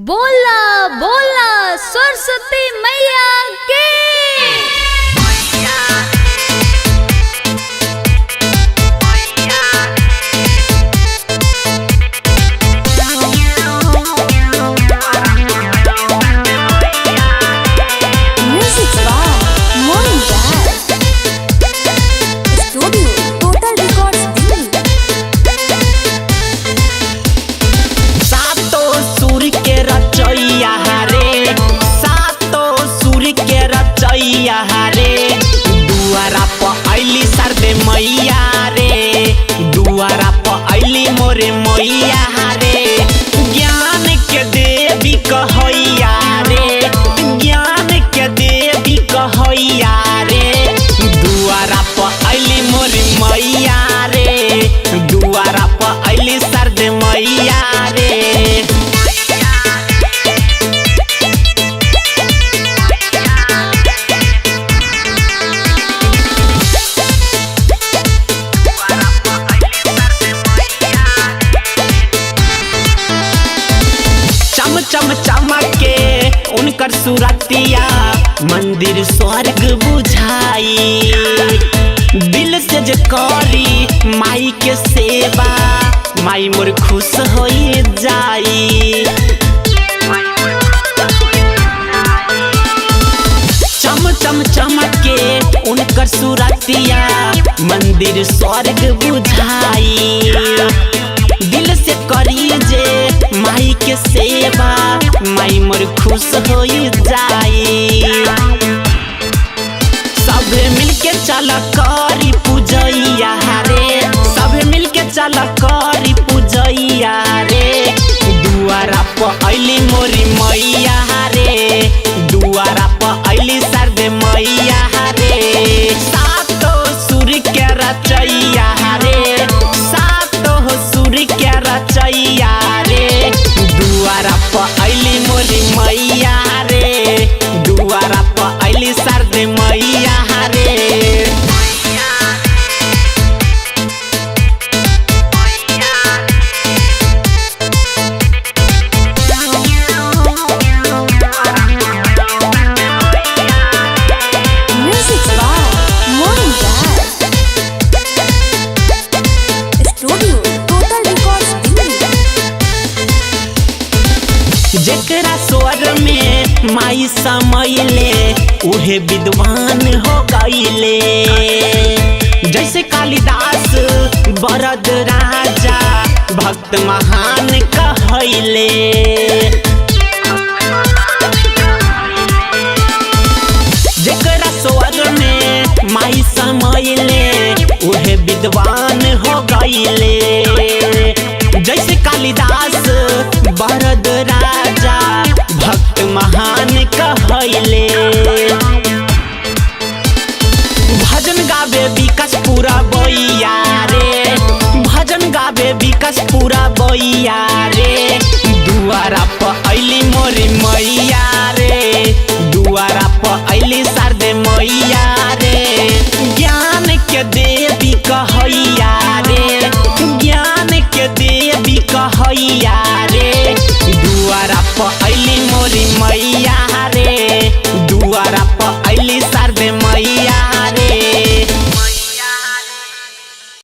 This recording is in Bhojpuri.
बोला बोला सरस्वती मैया की। दुआरा प अइली सरदे मैया रे, दुआरा प अइली मोरे मैया रे। ज्ञान के देवी कहैया रे, ज्ञान के देवी कहैया रे। दुआरा प अइली मोरे मैया रे, दुआरा प अइली सरदे मैया रे। चम चमके उनकर सूरतिया मंदिर स्वर्ग बुझाई। दिल से जे करी माई के सेवा, माई मोर खुश हो जाई। चम चम चमके उनकर सूरतिया मंदिर स्वर्ग बुझाई। दिल से करी जे माई के सेवा, माई मोर खुश हो जाई। सभे मिलके चल करी पूजैया रे, सभे मिलके चल करी पूजैया रे। दुआरा प अइली मोरी मैया रे, दुआरा प अइली सरदे मैया रे। सातो सुर के रचैया रे, सातो सुर के रचैया रे। दुआरा प अइली मोरी मैया रे, दुआरा प अइली सरदे मैया रे। जेकरा स्वर में माई समैले उहे विद्वान हो गईले। जैसे कालिदास बरद राजा भक्त महान कहैले। जेकरा स्वर में माई समैले उहे विद्वान हो गईले। जैसे कालिदास बरद राजा भक्त महान कहैले। भजन गावे विकास पूरा बैया रे, भजन गावे विकास पूरा बैया रे। दुआरा प अइली मोरी मैया रे, दुआरा प अइली सरदे मैया रे। ज्ञान के देवी कहैया रे, ज्ञान के देवी कहैया रे। दुआरा प